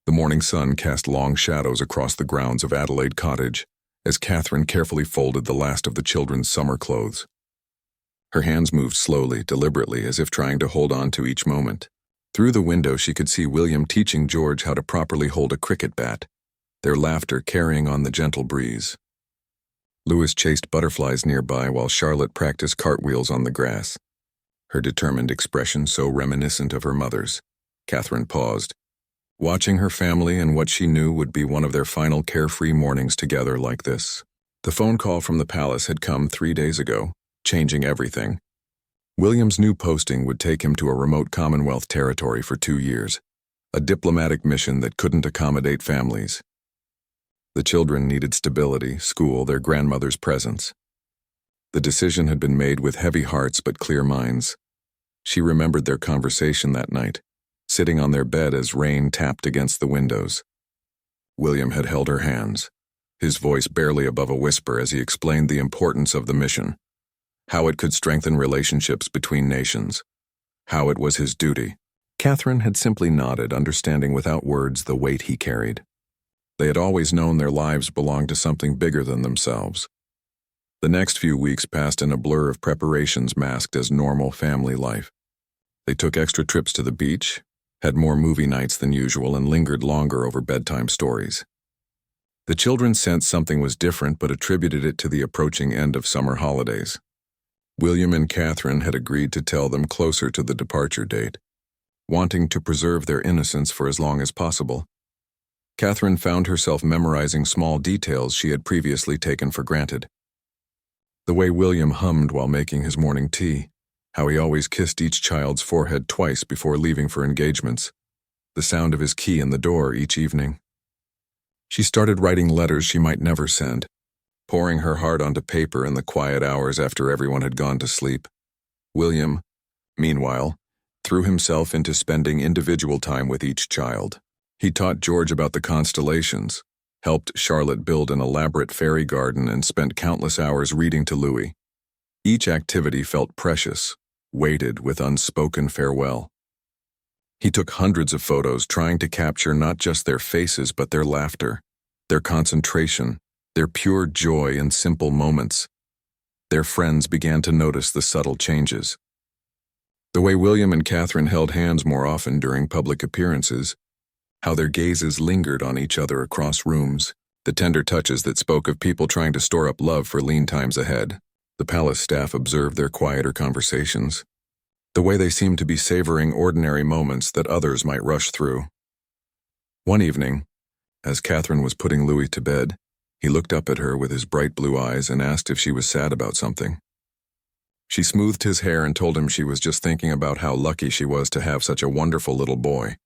The morning sun cast long shadows across the grounds of Adelaide Cottage as Catherine carefully folded the last of the children's summer clothes. Her hands moved slowly, deliberately, as if trying to hold on to each moment. Through the window she could see William teaching George how to properly hold a cricket bat, their laughter carrying on the gentle breeze. Louis chased butterflies nearby while Charlotte practiced cartwheels on the grass, her determined expression so reminiscent of her mother's. Catherine paused, watching her family and what she knew would be one of their final carefree mornings together like this. The phone call from the palace had come 3 days ago, changing everything. William's new posting would take him to a remote Commonwealth territory for 2 years, a diplomatic mission that couldn't accommodate families. The children needed stability, school, their grandmother's presence. The decision had been made with heavy hearts but clear minds. She remembered their conversation that night, sitting on their bed as rain tapped against the windows. William had held her hands, his voice barely above a whisper as he explained the importance of the mission, how it could strengthen relationships between nations, how it was his duty. Catherine had simply nodded, understanding without words the weight he carried. They had always known their lives belonged to something bigger than themselves. The next few weeks passed in a blur of preparations masked as normal family life. They took extra trips to the beach, had more movie nights than usual, and lingered longer over bedtime stories. The children sensed something was different but attributed it to the approaching end of summer holidays. William and Catherine had agreed to tell them closer to the departure date, wanting to preserve their innocence for as long as possible. Catherine found herself memorizing small details she had previously taken for granted. The way William hummed while making his morning tea, how he always kissed each child's forehead twice before leaving for engagements, the sound of his key in the door each evening. She started writing letters she might never send, pouring her heart onto paper in the quiet hours after everyone had gone to sleep. William, meanwhile, threw himself into spending individual time with each child. He taught George about the constellations, helped Charlotte build an elaborate fairy garden, and spent countless hours reading to Louis. Each activity felt precious, weighted with unspoken farewell. He took hundreds of photos, trying to capture not just their faces but their laughter, their concentration, their pure joy in simple moments. Their friends began to notice the subtle changes. The way William and Catherine held hands more often during public appearances, how their gazes lingered on each other across rooms, the tender touches that spoke of people trying to store up love for lean times ahead. The palace staff observed their quieter conversations, the way they seemed to be savoring ordinary moments that others might rush through. One evening, as Catherine was putting Louis to bed, he looked up at her with his bright blue eyes and asked if she was sad about something. She smoothed his hair and told him she was just thinking about how lucky she was to have such a wonderful little boy.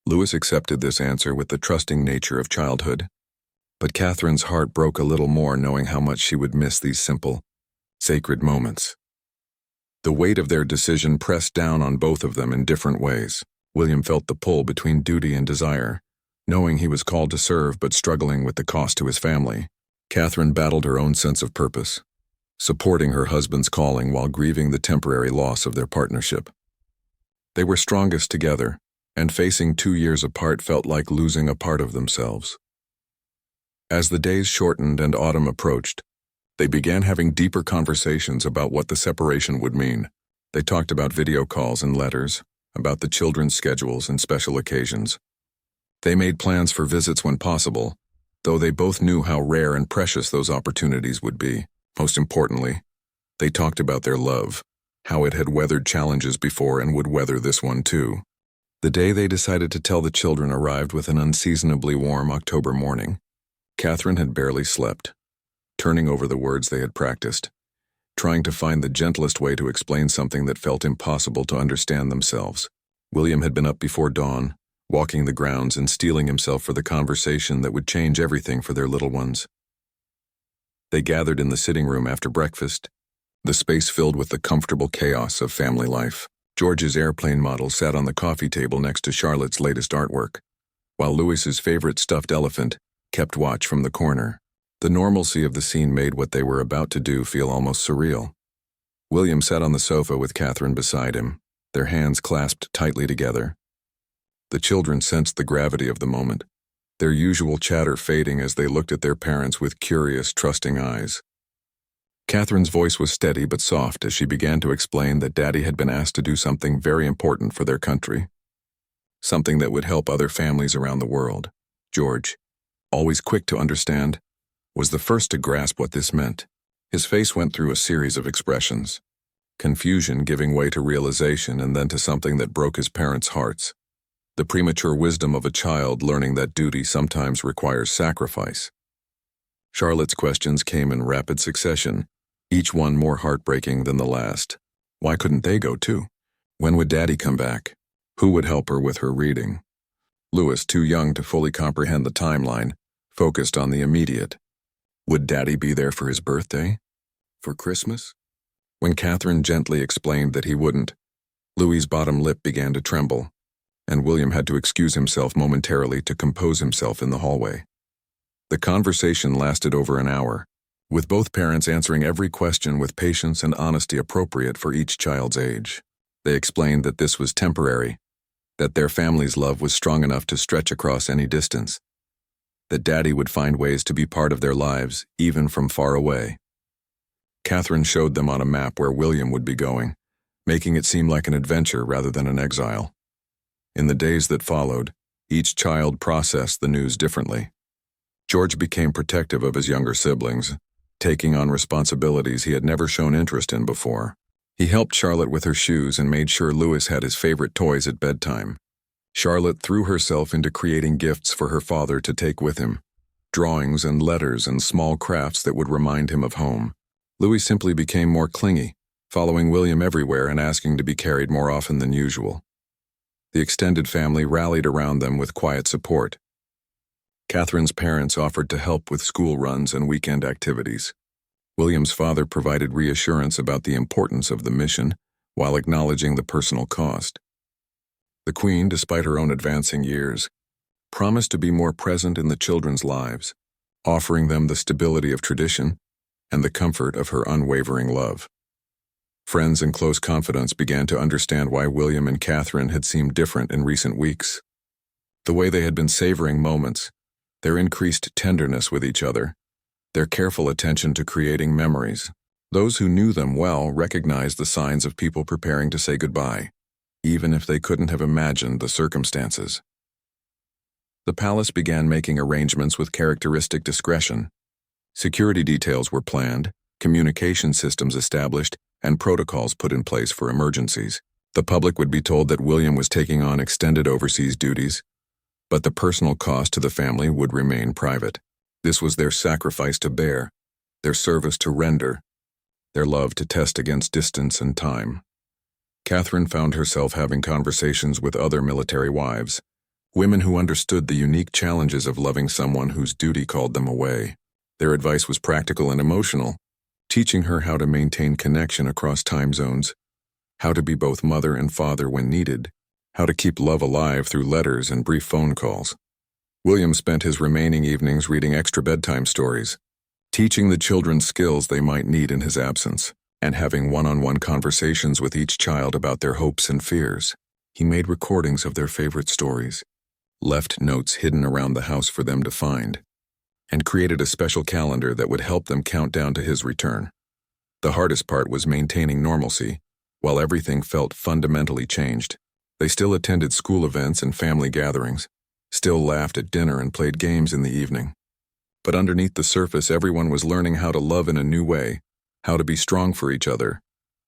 Louis accepted this answer with the trusting nature of childhood, but Catherine's heart broke a little more knowing how much she would miss these simple, sacred moments. The weight of their decision pressed down on both of them in different ways. William felt the pull between duty and desire, knowing he was called to serve but struggling with the cost to his family. Catherine battled her own sense of purpose, supporting her husband's calling while grieving the temporary loss of their partnership. They were strongest together, and facing 2 years apart felt like losing a part of themselves. As the days shortened and autumn approached, they began having deeper conversations about what the separation would mean. They talked about video calls and letters, about the children's schedules and special occasions. They made plans for visits when possible, though they both knew how rare and precious those opportunities would be. Most importantly, they talked about their love, how it had weathered challenges before and would weather this one too. The day they decided to tell the children arrived with an unseasonably warm October morning. Catherine had barely slept, turning over the words they had practiced, trying to find the gentlest way to explain something that felt impossible to understand themselves. William had been up before dawn, walking the grounds and steeling himself for the conversation that would change everything for their little ones. They gathered in the sitting room after breakfast, the space filled with the comfortable chaos of family life. George's airplane model sat on the coffee table next to Charlotte's latest artwork, while Louis's favorite stuffed elephant kept watch from the corner. The normalcy of the scene made what they were about to do feel almost surreal. William sat on the sofa with Catherine beside him, their hands clasped tightly together. The children sensed the gravity of the moment, their usual chatter fading as they looked at their parents with curious, trusting eyes. Catherine's voice was steady but soft as she began to explain that Daddy had been asked to do something very important for their country, something that would help other families around the world. George, always quick to understand, was the first to grasp what this meant. His face went through a series of expressions, confusion giving way to realization and then to something that broke his parents' hearts. The premature wisdom of a child learning that duty sometimes requires sacrifice. Charlotte's questions came in rapid succession, each one more heartbreaking than the last. Why couldn't they go too? When would Daddy come back? Who would help her with her reading? Louis, too young to fully comprehend the timeline, focused on the immediate. Would Daddy be there for his birthday? For Christmas? When Catherine gently explained that he wouldn't, Louis's bottom lip began to tremble, and William had to excuse himself momentarily to compose himself in the hallway. The conversation lasted over an hour, with both parents answering every question with patience and honesty appropriate for each child's age. They explained that this was temporary, that their family's love was strong enough to stretch across any distance, that Daddy would find ways to be part of their lives, even from far away. Catherine showed them on a map where William would be going, making it seem like an adventure rather than an exile. In the days that followed, each child processed the news differently. George became protective of his younger siblings, taking on responsibilities he had never shown interest in before. He helped Charlotte with her shoes and made sure Louis had his favorite toys at bedtime. Charlotte threw herself into creating gifts for her father to take with him, drawings and letters and small crafts that would remind him of home. Louis simply became more clingy, following William everywhere and asking to be carried more often than usual. The extended family rallied around them with quiet support. Catherine's parents offered to help with school runs and weekend activities. William's father provided reassurance about the importance of the mission while acknowledging the personal cost. The Queen, despite her own advancing years, promised to be more present in the children's lives, offering them the stability of tradition and the comfort of her unwavering love. Friends and close confidants began to understand why William and Catherine had seemed different in recent weeks. The way they had been savoring moments, their increased tenderness with each other, their careful attention to creating memories. Those who knew them well recognized the signs of people preparing to say goodbye, even if they couldn't have imagined the circumstances. The palace began making arrangements with characteristic discretion. Security details were planned, communication systems established, and protocols put in place for emergencies. The public would be told that William was taking on extended overseas duties, but the personal cost to the family would remain private. This was their sacrifice to bear, their service to render, their love to test against distance and time. Catherine found herself having conversations with other military wives, women who understood the unique challenges of loving someone whose duty called them away. Their advice was practical and emotional, teaching her how to maintain connection across time zones, how to be both mother and father when needed, how to keep love alive through letters and brief phone calls. William spent his remaining evenings reading extra bedtime stories, teaching the children skills they might need in his absence, and having one-on-one conversations with each child about their hopes and fears. He made recordings of their favorite stories, left notes hidden around the house for them to find, and created a special calendar that would help them count down to his return. The hardest part was maintaining normalcy, while everything felt fundamentally changed. They still attended school events and family gatherings, still laughed at dinner and played games in the evening. But underneath the surface, everyone was learning how to love in a new way, how to be strong for each other,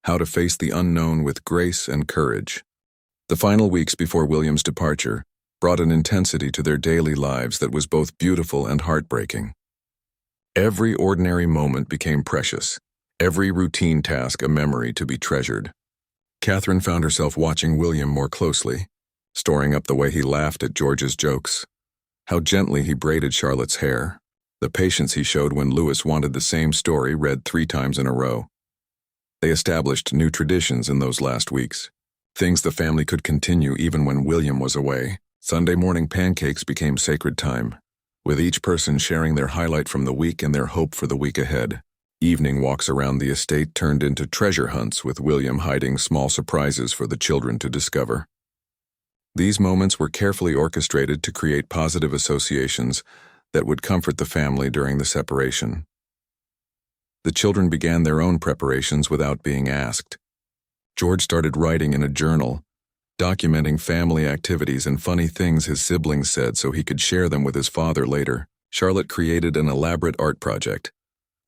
how to face the unknown with grace and courage. The final weeks before William's departure brought an intensity to their daily lives that was both beautiful and heartbreaking. Every ordinary moment became precious, every routine task a memory to be treasured. Catherine found herself watching William more closely, storing up the way he laughed at George's jokes, how gently he braided Charlotte's hair, the patience he showed when Louis wanted the same story read 3 times in a row. They established new traditions in those last weeks, things the family could continue even when William was away. Sunday morning pancakes became sacred time, with each person sharing their highlight from the week and their hope for the week ahead. Evening walks around the estate turned into treasure hunts with William hiding small surprises for the children to discover. These moments were carefully orchestrated to create positive associations that would comfort the family during the separation. The children began their own preparations without being asked. George started writing in a journal, documenting family activities and funny things his siblings said so he could share them with his father later. Charlotte created an elaborate art project,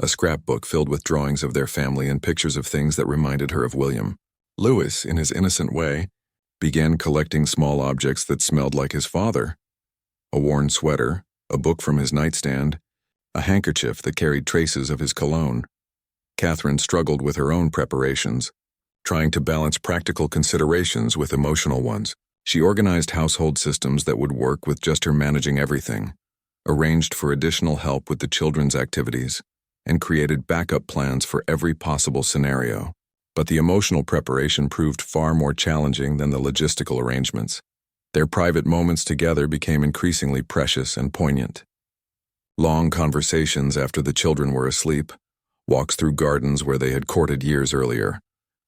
a scrapbook filled with drawings of their family and pictures of things that reminded her of William. Louis, in his innocent way, began collecting small objects that smelled like his father: a worn sweater, a book from his nightstand, a handkerchief that carried traces of his cologne. Catherine struggled with her own preparations, trying to balance practical considerations with emotional ones. She organized household systems that would work with just her managing everything, arranged for additional help with the children's activities, and created backup plans for every possible scenario. But the emotional preparation proved far more challenging than the logistical arrangements. Their private moments together became increasingly precious and poignant. Long conversations after the children were asleep, walks through gardens where they had courted years earlier,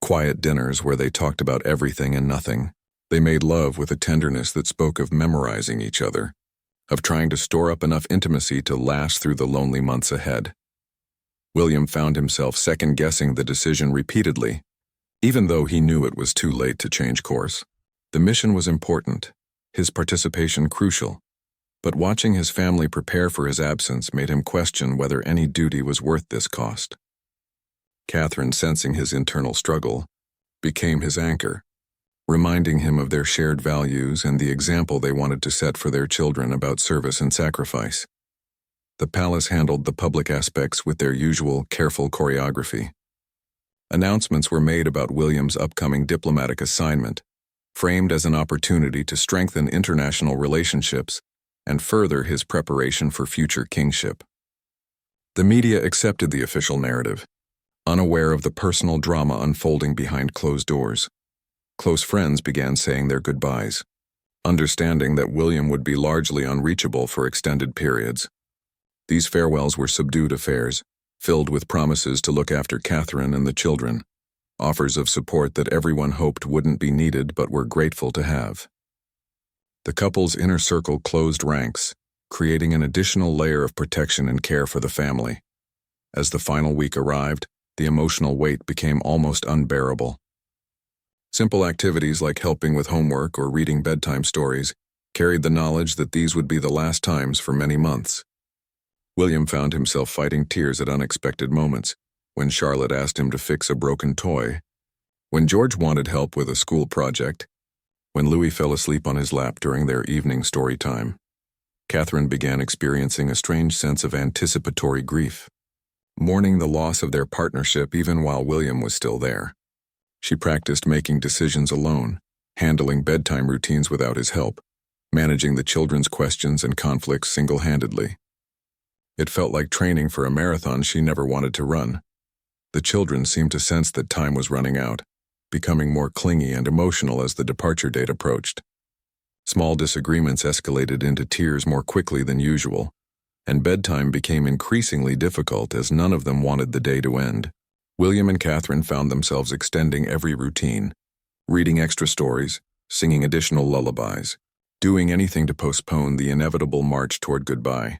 quiet dinners where they talked about everything and nothing. They made love with a tenderness that spoke of memorizing each other, of trying to store up enough intimacy to last through the lonely months ahead. William found himself second-guessing the decision repeatedly, even though he knew it was too late to change course. The mission was important, his participation crucial, but watching his family prepare for his absence made him question whether any duty was worth this cost. Catherine, sensing his internal struggle, became his anchor, reminding him of their shared values and the example they wanted to set for their children about service and sacrifice. The palace handled the public aspects with their usual careful choreography. Announcements were made about William's upcoming diplomatic assignment, framed as an opportunity to strengthen international relationships and further his preparation for future kingship. The media accepted the official narrative, unaware of the personal drama unfolding behind closed doors. Close friends began saying their goodbyes, understanding that William would be largely unreachable for extended periods. These farewells were subdued affairs, filled with promises to look after Catherine and the children, offers of support that everyone hoped wouldn't be needed but were grateful to have. The couple's inner circle closed ranks, creating an additional layer of protection and care for the family. As the final week arrived, the emotional weight became almost unbearable. Simple activities like helping with homework or reading bedtime stories carried the knowledge that these would be the last times for many months. William found himself fighting tears at unexpected moments, when Charlotte asked him to fix a broken toy, when George wanted help with a school project, when Louis fell asleep on his lap during their evening story time. Catherine began experiencing a strange sense of anticipatory grief, mourning the loss of their partnership even while William was still there. She practiced making decisions alone, handling bedtime routines without his help, managing the children's questions and conflicts single-handedly. It felt like training for a marathon she never wanted to run. The children seemed to sense that time was running out, becoming more clingy and emotional as the departure date approached. Small disagreements escalated into tears more quickly than usual, and bedtime became increasingly difficult as none of them wanted the day to end. William and Catherine found themselves extending every routine, reading extra stories, singing additional lullabies, doing anything to postpone the inevitable march toward goodbye.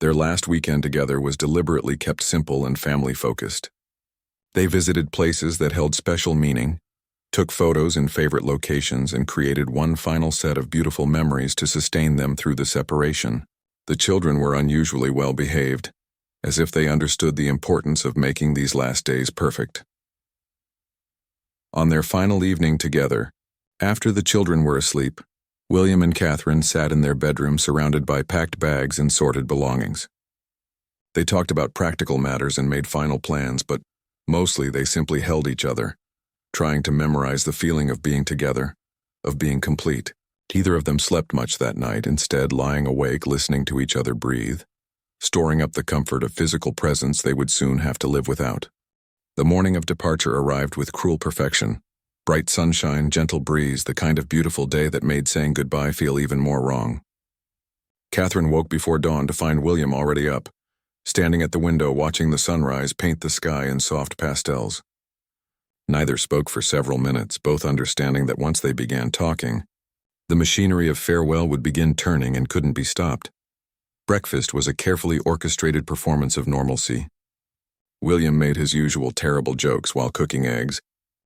Their last weekend together was deliberately kept simple and family-focused. They visited places that held special meaning, took photos in favorite locations, and created one final set of beautiful memories to sustain them through the separation. The children were unusually well-behaved, as if they understood the importance of making these last days perfect. On their final evening together, after the children were asleep, William and Catherine sat in their bedroom surrounded by packed bags and sorted belongings. They talked about practical matters and made final plans, but mostly they simply held each other, trying to memorize the feeling of being together, of being complete. Neither of them slept much that night, instead lying awake listening to each other breathe, storing up the comfort of physical presence they would soon have to live without. The morning of departure arrived with cruel perfection. Bright sunshine, gentle breeze, the kind of beautiful day that made saying goodbye feel even more wrong. Catherine woke before dawn to find William already up, standing at the window watching the sunrise paint the sky in soft pastels. Neither spoke for several minutes, both understanding that once they began talking, The machinery of farewell would begin turning and couldn't be stopped. Breakfast was a carefully orchestrated performance of normalcy. William made his usual terrible jokes while cooking eggs.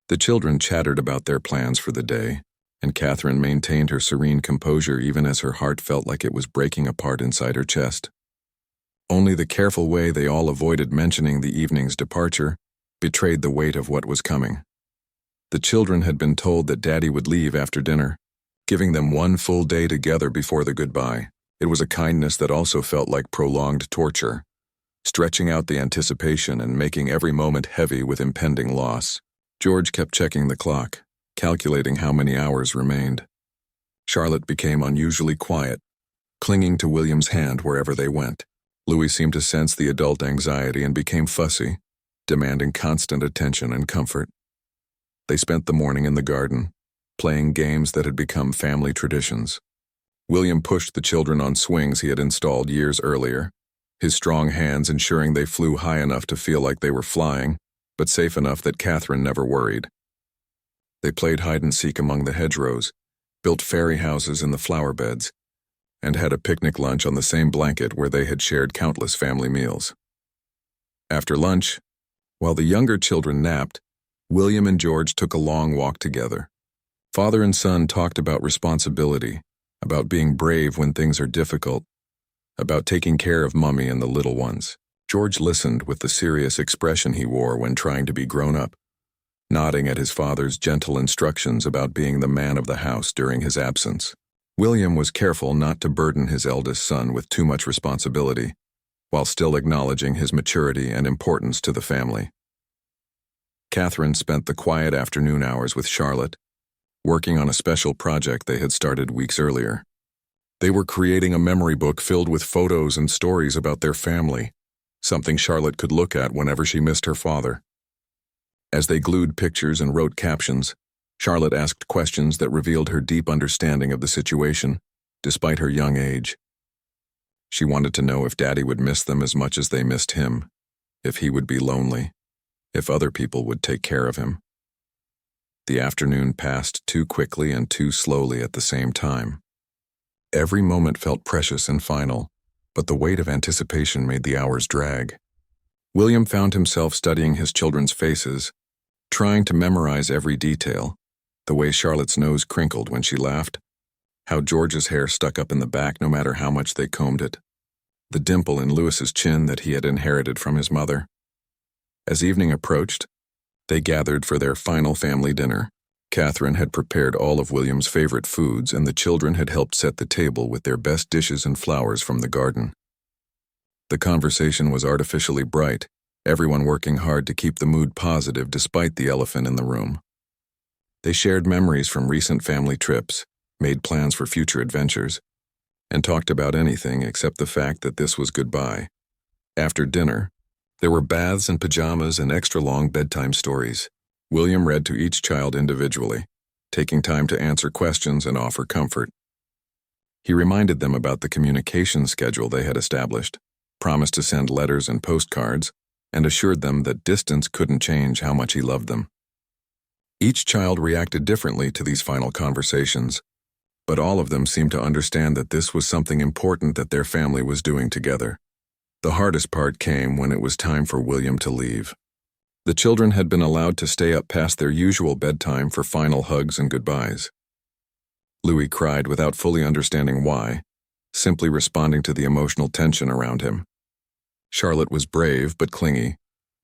The children chattered about their plans for the day, and Catherine maintained her serene composure even as her heart felt like it was breaking apart inside her chest. Only the careful way they all avoided mentioning the evening's departure betrayed the weight of what was coming. The children had been told that Daddy would leave after dinner, giving them one full day together before the goodbye. It was a kindness that also felt like prolonged torture, stretching out the anticipation and making every moment heavy with impending loss. George kept checking the clock, calculating how many hours remained. Charlotte became unusually quiet, clinging to William's hand wherever they went. Louis seemed to sense the adult anxiety and became fussy, demanding constant attention and comfort. They spent the morning in the garden, playing games that had become family traditions. William pushed the children on swings he had installed years earlier, his strong hands ensuring they flew high enough to feel like they were flying, but safe enough that Catherine never worried. They played hide-and-seek among the hedgerows, built fairy houses in the flower beds, and had a picnic lunch on the same blanket where they had shared countless family meals. After lunch, while the younger children napped, William and George took a long walk together. Father and son talked about responsibility, about being brave when things are difficult, about taking care of Mummy and the little ones. George listened with the serious expression he wore when trying to be grown up, nodding at his father's gentle instructions about being the man of the house during his absence. William was careful not to burden his eldest son with too much responsibility, while still acknowledging his maturity and importance to the family. Catherine spent the quiet afternoon hours with Charlotte, working on a special project they had started weeks earlier. They were creating a memory book filled with photos and stories about their family, something Charlotte could look at whenever she missed her father. As they glued pictures and wrote captions, Charlotte asked questions that revealed her deep understanding of the situation, despite her young age. She wanted to know if Daddy would miss them as much as they missed him, if he would be lonely, if other people would take care of him. The afternoon passed too quickly and too slowly at the same time. Every moment felt precious and final, but the weight of anticipation made the hours drag. William found himself studying his children's faces, trying to memorize every detail, the way Charlotte's nose crinkled when she laughed, how George's hair stuck up in the back no matter how much they combed it, the dimple in Louis's chin that he had inherited from his mother. As evening approached, they gathered for their final family dinner. Catherine had prepared all of William's favorite foods, and the children had helped set the table with their best dishes and flowers from the garden. The conversation was artificially bright, everyone working hard to keep the mood positive despite the elephant in the room. They shared memories from recent family trips, made plans for future adventures, and talked about anything except the fact that this was goodbye. After dinner, there were baths and pajamas and extra-long bedtime stories. William read to each child individually, taking time to answer questions and offer comfort. He reminded them about the communication schedule they had established, promised to send letters and postcards, and assured them that distance couldn't change how much he loved them. Each child reacted differently to these final conversations, but all of them seemed to understand that this was something important that their family was doing together. The hardest part came when it was time for William to leave. The children had been allowed to stay up past their usual bedtime for final hugs and goodbyes. Louis cried without fully understanding why, simply responding to the emotional tension around him. Charlotte was brave but clingy,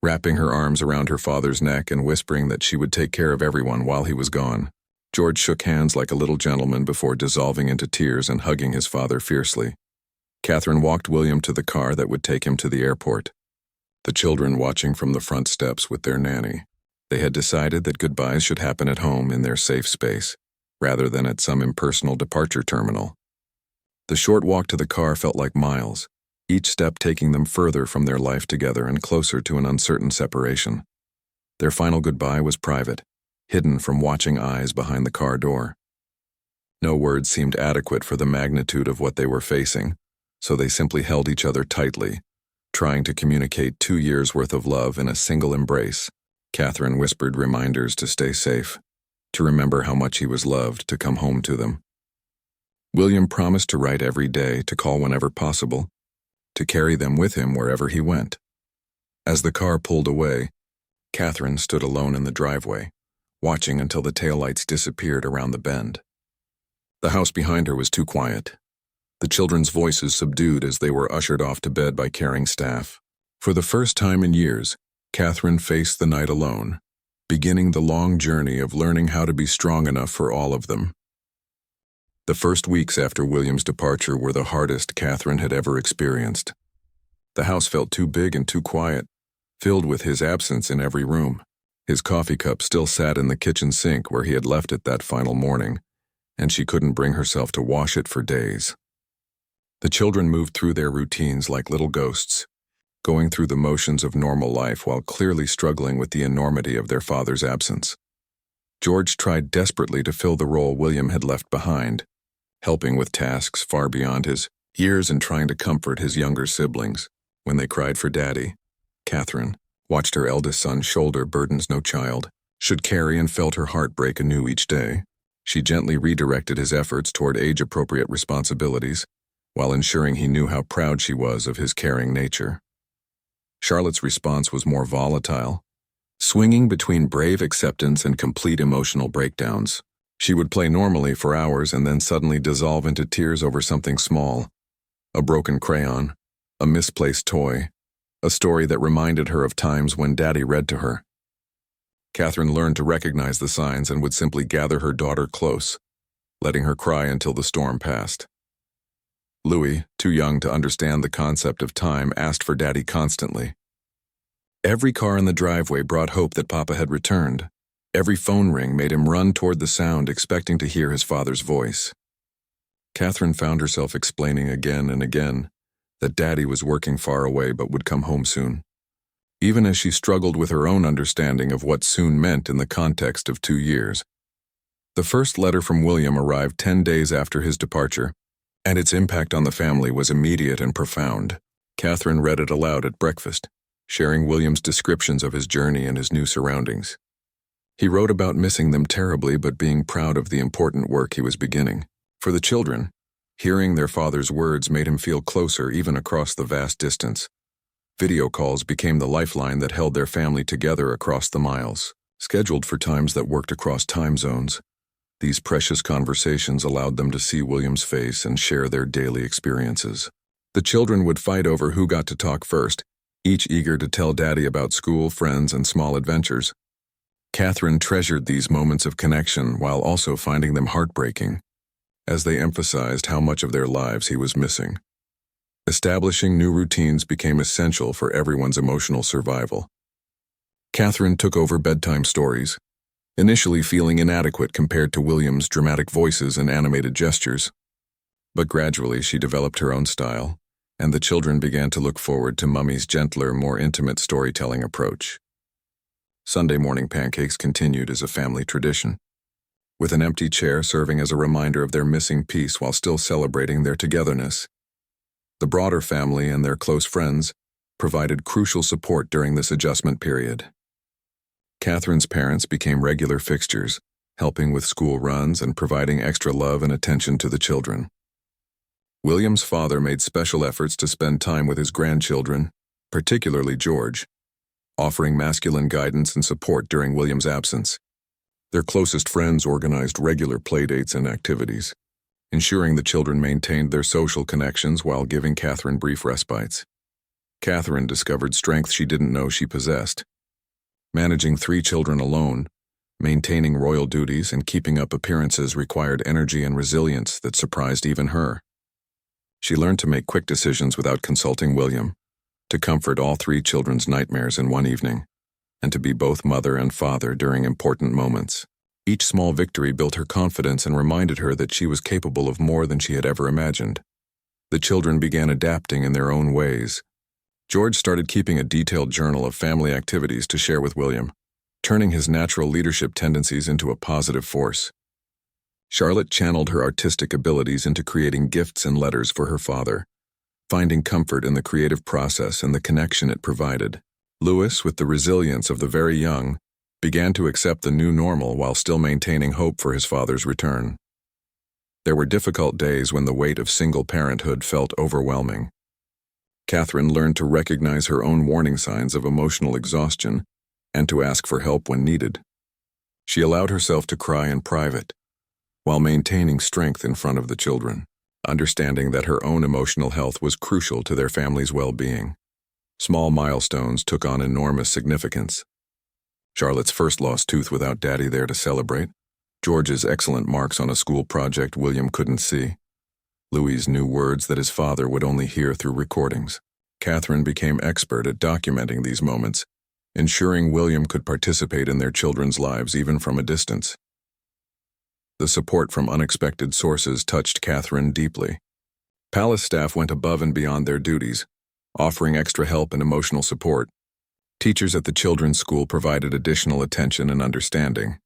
wrapping her arms around her father's neck and whispering that she would take care of everyone while he was gone. George shook hands like a little gentleman before dissolving into tears and hugging his father fiercely. Catherine walked William to the car that would take him to the airport, the children watching from the front steps with their nanny. They had decided that goodbyes should happen at home in their safe space, rather than at some impersonal departure terminal. The short walk to the car felt like miles, each step taking them further from their life together and closer to an uncertain separation. Their final goodbye was private, hidden from watching eyes behind the car door. No words seemed adequate for the magnitude of what they were facing, so they simply held each other tightly, trying to communicate 2 years' worth of love in a single embrace. Catherine whispered reminders to stay safe, to remember how much he was loved, to come home to them. William promised to write every day, to call whenever possible, to carry them with him wherever he went. As the car pulled away, Catherine stood alone in the driveway, watching until the taillights disappeared around the bend. The house behind her was too quiet, the children's voices subdued as they were ushered off to bed by caring staff. For the first time in years, Catherine faced the night alone, beginning the long journey of learning how to be strong enough for all of them. The first weeks after William's departure were the hardest Catherine had ever experienced. The house felt too big and too quiet, filled with his absence in every room. His coffee cup still sat in the kitchen sink where he had left it that final morning, and she couldn't bring herself to wash it for days. The children moved through their routines like little ghosts, going through the motions of normal life while clearly struggling with the enormity of their father's absence. George tried desperately to fill the role William had left behind, helping with tasks far beyond his years and trying to comfort his younger siblings. When they cried for Daddy, Catherine watched her eldest son's shoulder burdens no child should carry and felt her heart break anew each day. She gently redirected his efforts toward age-appropriate responsibilities, while ensuring he knew how proud she was of his caring nature. Charlotte's response was more volatile, swinging between brave acceptance and complete emotional breakdowns. She would play normally for hours and then suddenly dissolve into tears over something small, a broken crayon, a misplaced toy, a story that reminded her of times when Daddy read to her. Catherine learned to recognize the signs and would simply gather her daughter close, letting her cry until the storm passed. Louis, too young to understand the concept of time, asked for Daddy constantly. Every car in the driveway brought hope that Papa had returned. Every phone ring made him run toward the sound, expecting to hear his father's voice. Catherine found herself explaining again and again that Daddy was working far away but would come home soon, even as she struggled with her own understanding of what soon meant in the context of 2 years. The first letter from William arrived 10 days after his departure, and its impact on the family was immediate and profound. Catherine read it aloud at breakfast, sharing William's descriptions of his journey and his new surroundings. He wrote about missing them terribly but being proud of the important work he was beginning. For the children, hearing their father's words made him feel closer even across the vast distance. Video calls became the lifeline that held their family together across the miles. Scheduled for times that worked across time zones, these precious conversations allowed them to see William's face and share their daily experiences. The children would fight over who got to talk first, each eager to tell Daddy about school, friends, and small adventures. Catherine treasured these moments of connection while also finding them heartbreaking, as they emphasized how much of their lives he was missing. Establishing new routines became essential for everyone's emotional survival. Catherine took over bedtime stories, initially feeling inadequate compared to William's dramatic voices and animated gestures. But gradually she developed her own style, and the children began to look forward to Mummy's gentler, more intimate storytelling approach. Sunday morning pancakes continued as a family tradition, with an empty chair serving as a reminder of their missing piece while still celebrating their togetherness. The broader family and their close friends provided crucial support during this adjustment period. Catherine's parents became regular fixtures, helping with school runs and providing extra love and attention to the children. William's father made special efforts to spend time with his grandchildren, particularly George, offering masculine guidance and support during William's absence. Their closest friends organized regular playdates and activities, ensuring the children maintained their social connections while giving Catherine brief respites. Catherine discovered strength she didn't know she possessed. Managing 3 children alone, maintaining royal duties, and keeping up appearances required energy and resilience that surprised even her. She learned to make quick decisions without consulting William, to comfort all 3 children's nightmares in one evening, and to be both mother and father during important moments. Each small victory built her confidence and reminded her that she was capable of more than she had ever imagined. The children began adapting in their own ways. George started keeping a detailed journal of family activities to share with William, turning his natural leadership tendencies into a positive force. Charlotte channeled her artistic abilities into creating gifts and letters for her father, finding comfort in the creative process and the connection it provided. Louis, with the resilience of the very young, began to accept the new normal while still maintaining hope for his father's return. There were difficult days when the weight of single parenthood felt overwhelming. Catherine learned to recognize her own warning signs of emotional exhaustion and to ask for help when needed. She allowed herself to cry in private, while maintaining strength in front of the children, understanding that her own emotional health was crucial to their family's well-being. Small milestones took on enormous significance. Charlotte's first lost tooth without Daddy there to celebrate, George's excellent marks on a school project William couldn't see, Louis's new words that his father would only hear through recordings. Catherine became expert at documenting these moments, ensuring William could participate in their children's lives even from a distance. The support from unexpected sources touched Catherine deeply. Palace staff went above and beyond their duties, offering extra help and emotional support. Teachers at the children's school provided additional attention and understanding.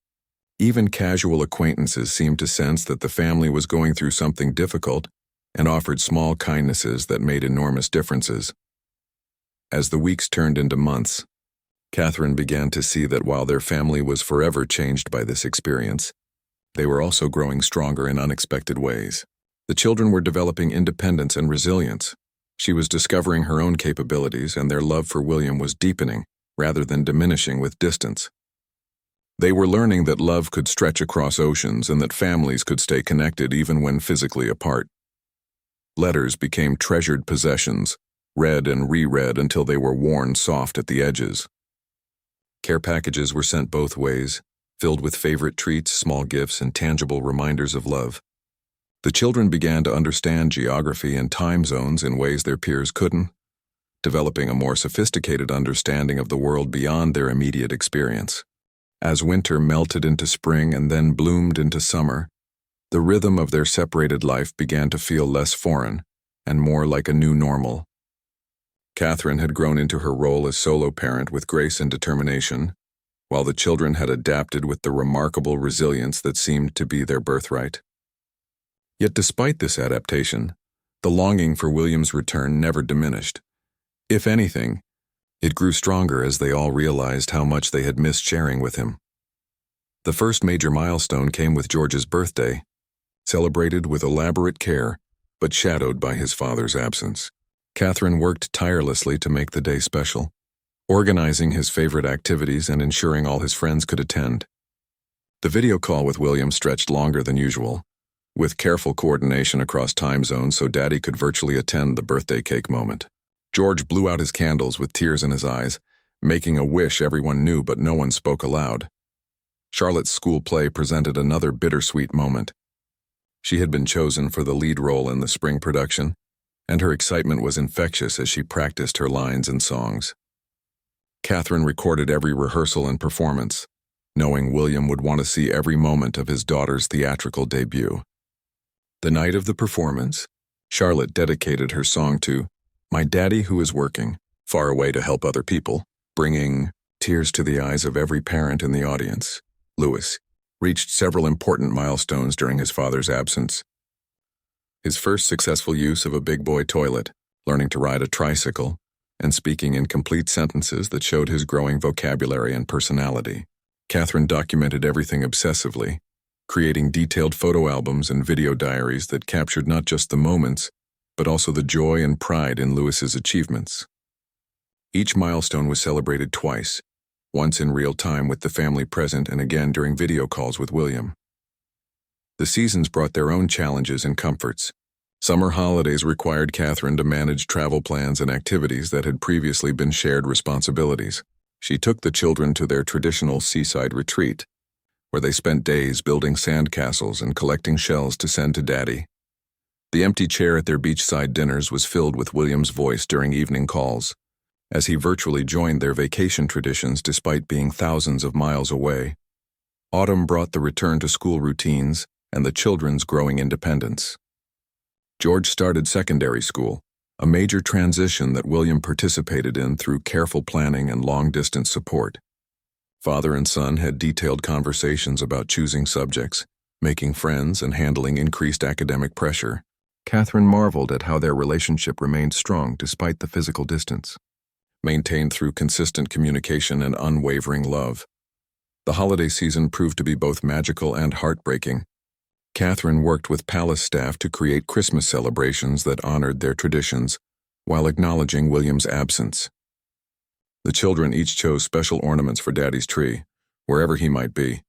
Even casual acquaintances seemed to sense that the family was going through something difficult and offered small kindnesses that made enormous differences. As the weeks turned into months, Catherine began to see that while their family was forever changed by this experience, they were also growing stronger in unexpected ways. The children were developing independence and resilience. She was discovering her own capabilities, and their love for William was deepening rather than diminishing with distance. They were learning that love could stretch across oceans and that families could stay connected even when physically apart. Letters became treasured possessions, read and reread until they were worn soft at the edges. Care packages were sent both ways, filled with favorite treats, small gifts, and tangible reminders of love. The children began to understand geography and time zones in ways their peers couldn't, developing a more sophisticated understanding of the world beyond their immediate experience. As winter melted into spring and then bloomed into summer, the rhythm of their separated life began to feel less foreign and more like a new normal. Catherine had grown into her role as solo parent with grace and determination, while the children had adapted with the remarkable resilience that seemed to be their birthright. Yet despite this adaptation, the longing for William's return never diminished. If anything, it grew stronger as they all realized how much they had missed sharing with him. The first major milestone came with George's birthday, celebrated with elaborate care, but shadowed by his father's absence. Catherine worked tirelessly to make the day special, organizing his favorite activities and ensuring all his friends could attend. The video call with William stretched longer than usual, with careful coordination across time zones so Daddy could virtually attend the birthday cake moment. George blew out his candles with tears in his eyes, making a wish everyone knew but no one spoke aloud. Charlotte's school play presented another bittersweet moment. She had been chosen for the lead role in the spring production, and her excitement was infectious as she practiced her lines and songs. Catherine recorded every rehearsal and performance, knowing William would want to see every moment of his daughter's theatrical debut. The night of the performance, Charlotte dedicated her song to "My Daddy Who Is Working, Far Away to Help Other People," bringing tears to the eyes of every parent in the audience. Louis reached several important milestones during his father's absence. His first successful use of a big boy toilet, learning to ride a tricycle, and speaking in complete sentences that showed his growing vocabulary and personality. Catherine documented everything obsessively, creating detailed photo albums and video diaries that captured not just the moments, but also the joy and pride in Louis's achievements. Each milestone was celebrated twice, once in real time with the family present and again during video calls with William. The seasons brought their own challenges and comforts. Summer holidays required Catherine to manage travel plans and activities that had previously been shared responsibilities. She took the children to their traditional seaside retreat, where they spent days building sandcastles and collecting shells to send to Daddy. The empty chair at their beachside dinners was filled with William's voice during evening calls, as he virtually joined their vacation traditions despite being thousands of miles away. Autumn brought the return to school routines and the children's growing independence. George started secondary school, a major transition that William participated in through careful planning and long-distance support. Father and son had detailed conversations about choosing subjects, making friends, and handling increased academic pressure. Catherine marveled at how their relationship remained strong despite the physical distance, maintained through consistent communication and unwavering love. The holiday season proved to be both magical and heartbreaking. Catherine worked with palace staff to create Christmas celebrations that honored their traditions while acknowledging William's absence. The children each chose special ornaments for Daddy's tree, wherever he might be,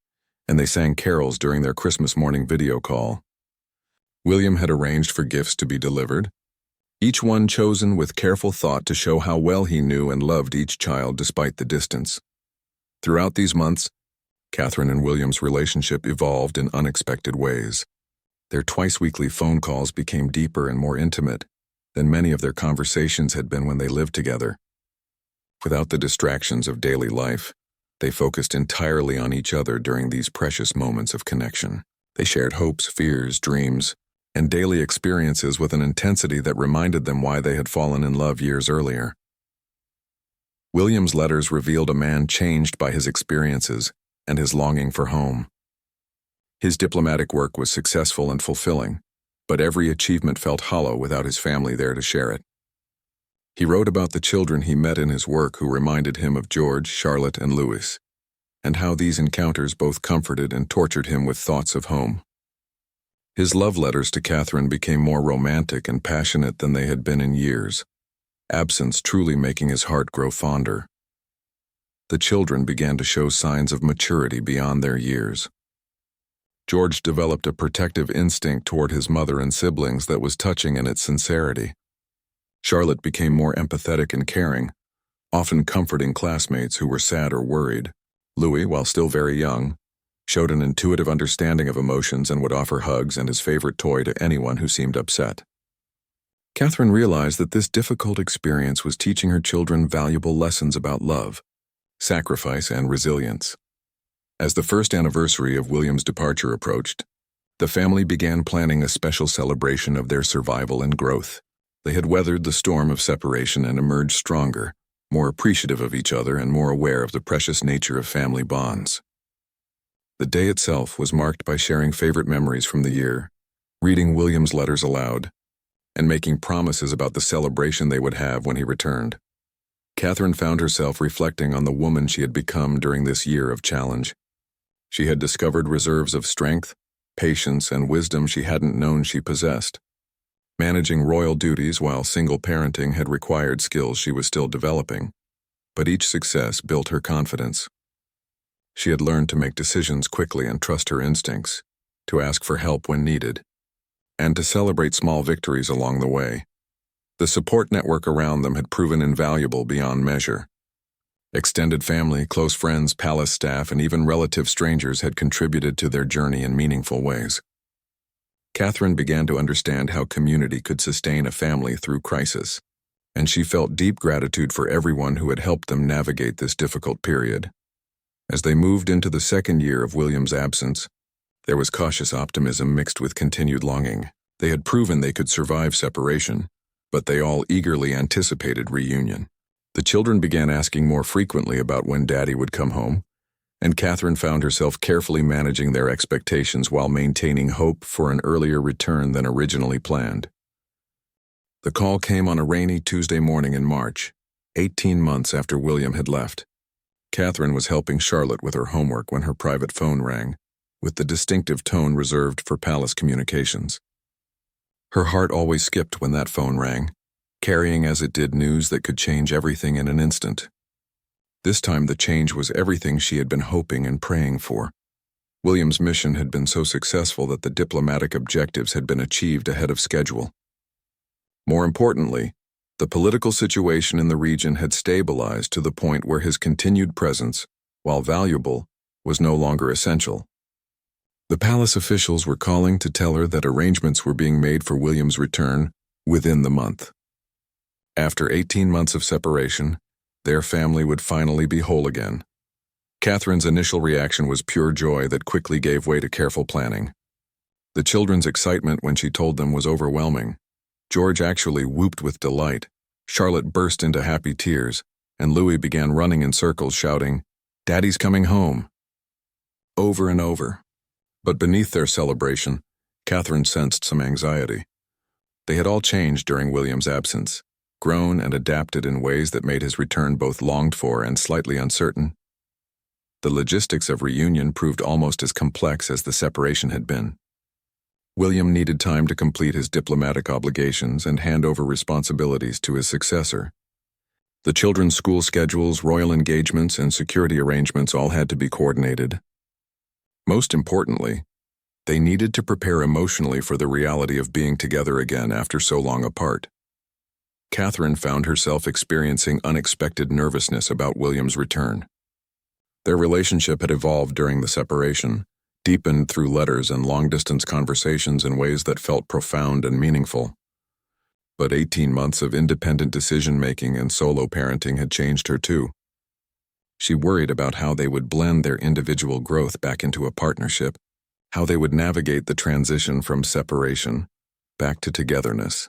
and they sang carols during their Christmas morning video call. William had arranged for gifts to be delivered, each one chosen with careful thought to show how well he knew and loved each child despite the distance. Throughout these months, Catherine and William's relationship evolved in unexpected ways. Their twice-weekly phone calls became deeper and more intimate than many of their conversations had been when they lived together. Without the distractions of daily life, they focused entirely on each other during these precious moments of connection. They shared hopes, fears, dreams, and daily experiences with an intensity that reminded them why they had fallen in love years earlier. William's letters revealed a man changed by his experiences and his longing for home. His diplomatic work was successful and fulfilling, but every achievement felt hollow without his family there to share it. He wrote about the children he met in his work who reminded him of George, Charlotte, and Louis, and how these encounters both comforted and tortured him with thoughts of home. His love letters to Catherine became more romantic and passionate than they had been in years, absence truly making his heart grow fonder. The children began to show signs of maturity beyond their years. George developed a protective instinct toward his mother and siblings that was touching in its sincerity. Charlotte became more empathetic and caring, often comforting classmates who were sad or worried. Louis, while still very young, showed an intuitive understanding of emotions and would offer hugs and his favorite toy to anyone who seemed upset. Catherine realized that this difficult experience was teaching her children valuable lessons about love, sacrifice, and resilience. As the first anniversary of William's departure approached, the family began planning a special celebration of their survival and growth. They had weathered the storm of separation and emerged stronger, more appreciative of each other and more aware of the precious nature of family bonds. The day itself was marked by sharing favorite memories from the year, reading William's letters aloud, and making promises about the celebration they would have when he returned. Catherine found herself reflecting on the woman she had become during this year of challenge. She had discovered reserves of strength, patience, and wisdom she hadn't known she possessed. Managing royal duties while single parenting had required skills she was still developing, but each success built her confidence. She had learned to make decisions quickly and trust her instincts, to ask for help when needed, and to celebrate small victories along the way. The support network around them had proven invaluable beyond measure. Extended family, close friends, palace staff, and even relative strangers had contributed to their journey in meaningful ways. Catherine began to understand how community could sustain a family through crisis, and she felt deep gratitude for everyone who had helped them navigate this difficult period. As they moved into the second year of William's absence, there was cautious optimism mixed with continued longing. They had proven they could survive separation, but they all eagerly anticipated reunion. The children began asking more frequently about when Daddy would come home, and Catherine found herself carefully managing their expectations while maintaining hope for an earlier return than originally planned. The call came on a rainy Tuesday morning in March, 18 months after William had left. Catherine was helping Charlotte with her homework when her private phone rang, with the distinctive tone reserved for palace communications. Her heart always skipped when that phone rang, carrying as it did news that could change everything in an instant. This time the change was everything she had been hoping and praying for. William's mission had been so successful that the diplomatic objectives had been achieved ahead of schedule. More importantly, the political situation in the region had stabilized to the point where his continued presence, while valuable, was no longer essential. The palace officials were calling to tell her that arrangements were being made for William's return within the month. After 18 months of separation, their family would finally be whole again. Catherine's initial reaction was pure joy that quickly gave way to careful planning. The children's excitement when she told them was overwhelming. George actually whooped with delight, Charlotte burst into happy tears, and Louis began running in circles shouting, "Daddy's coming home!" over and over. But beneath their celebration, Catherine sensed some anxiety. They had all changed during William's absence, grown and adapted in ways that made his return both longed for and slightly uncertain. The logistics of reunion proved almost as complex as the separation had been. William needed time to complete his diplomatic obligations and hand over responsibilities to his successor. The children's school schedules, royal engagements, and security arrangements all had to be coordinated. Most importantly, they needed to prepare emotionally for the reality of being together again after so long apart. Catherine found herself experiencing unexpected nervousness about William's return. Their relationship had evolved during the separation, deepened through letters and long-distance conversations in ways that felt profound and meaningful. But 18 months of independent decision-making and solo parenting had changed her too. She worried about how they would blend their individual growth back into a partnership, how they would navigate the transition from separation back to togetherness.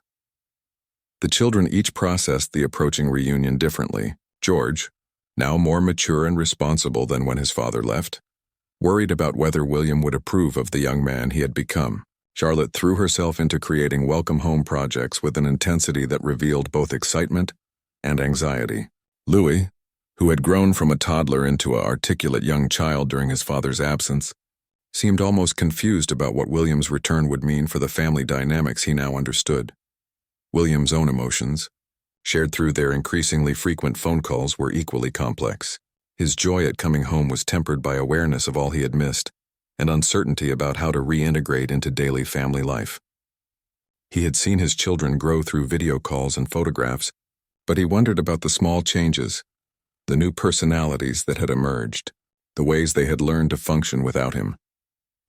The children each processed the approaching reunion differently. George, now more mature and responsible than when his father left, worried about whether William would approve of the young man he had become. Charlotte threw herself into creating welcome home projects with an intensity that revealed both excitement and anxiety. Louis, who had grown from a toddler into an articulate young child during his father's absence, seemed almost confused about what William's return would mean for the family dynamics he now understood. William's own emotions, shared through their increasingly frequent phone calls, were equally complex. His joy at coming home was tempered by awareness of all he had missed, and uncertainty about how to reintegrate into daily family life. He had seen his children grow through video calls and photographs, but he wondered about the small changes, the new personalities that had emerged, the ways they had learned to function without him.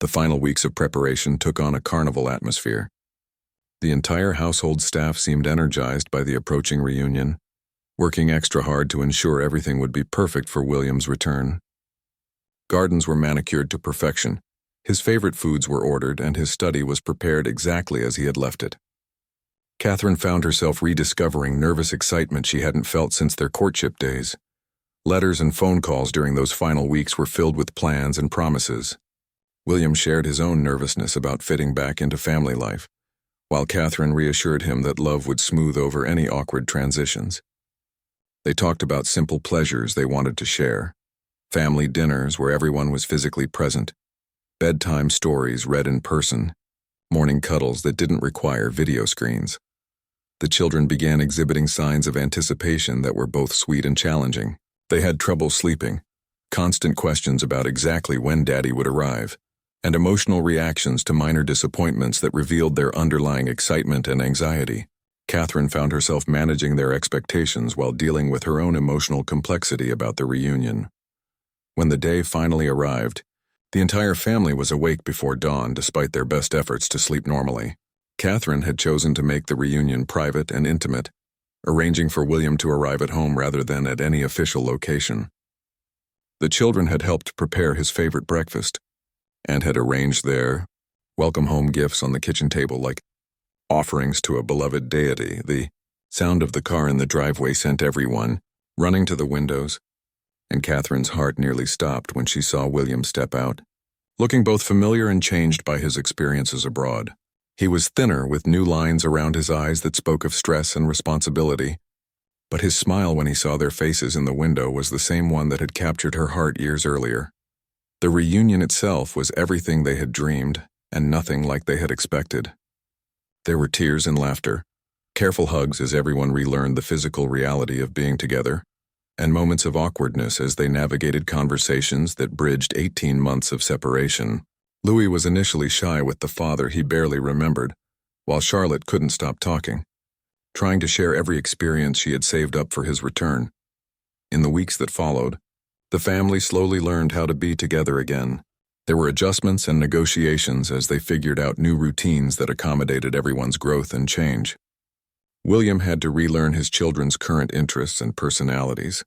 The final weeks of preparation took on a carnival atmosphere. The entire household staff seemed energized by the approaching reunion, working extra hard to ensure everything would be perfect for William's return. Gardens were manicured to perfection, his favorite foods were ordered, and his study was prepared exactly as he had left it. Catherine found herself rediscovering nervous excitement she hadn't felt since their courtship days. Letters and phone calls during those final weeks were filled with plans and promises. William shared his own nervousness about fitting back into family life, while Catherine reassured him that love would smooth over any awkward transitions. They talked about simple pleasures they wanted to share, family dinners where everyone was physically present, bedtime stories read in person, morning cuddles that didn't require video screens. The children began exhibiting signs of anticipation that were both sweet and challenging. They had trouble sleeping, constant questions about exactly when Daddy would arrive, and emotional reactions to minor disappointments that revealed their underlying excitement and anxiety. Catherine found herself managing their expectations while dealing with her own emotional complexity about the reunion. When the day finally arrived, the entire family was awake before dawn despite their best efforts to sleep normally. Catherine had chosen to make the reunion private and intimate, arranging for William to arrive at home rather than at any official location. The children had helped prepare his favorite breakfast, and had arranged their welcome home gifts on the kitchen table like offerings to a beloved deity. The sound of the car in the driveway sent everyone running to the windows, and Catherine's heart nearly stopped when she saw William step out, looking both familiar and changed by his experiences abroad. He was thinner, with new lines around his eyes that spoke of stress and responsibility, but his smile when he saw their faces in the window was the same one that had captured her heart years earlier. The reunion itself was everything they had dreamed, and nothing like they had expected. There were tears and laughter, careful hugs as everyone relearned the physical reality of being together, and moments of awkwardness as they navigated conversations that bridged 18 months of separation. Louis was initially shy with the father he barely remembered, while Charlotte couldn't stop talking, trying to share every experience she had saved up for his return. In the weeks that followed, the family slowly learned how to be together again. There were adjustments and negotiations as they figured out new routines that accommodated everyone's growth and change. William had to relearn his children's current interests and personalities,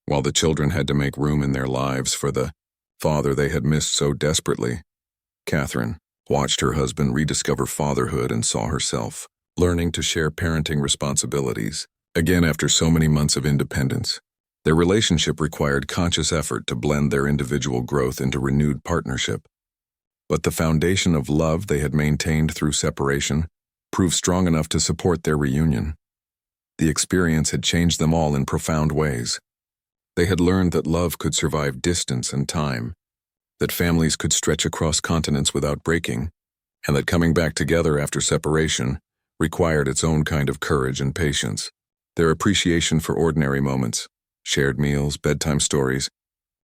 while the children had to make room in their lives for the father they had missed so desperately. Catherine watched her husband rediscover fatherhood and saw herself learning to share parenting responsibilities. Again, after so many months of independence, their relationship required conscious effort to blend their individual growth into renewed partnership. But the foundation of love they had maintained through separation proved strong enough to support their reunion. The experience had changed them all in profound ways. They had learned that love could survive distance and time, that families could stretch across continents without breaking, and that coming back together after separation required its own kind of courage and patience. Their appreciation for ordinary moments, shared meals, bedtime stories,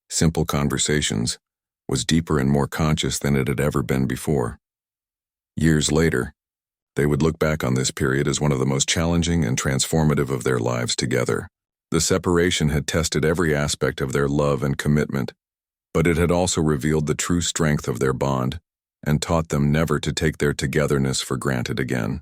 simple conversations, was deeper and more conscious than it had ever been before. Years later, they would look back on this period as one of the most challenging and transformative of their lives together. The separation had tested every aspect of their love and commitment, but it had also revealed the true strength of their bond and taught them never to take their togetherness for granted again.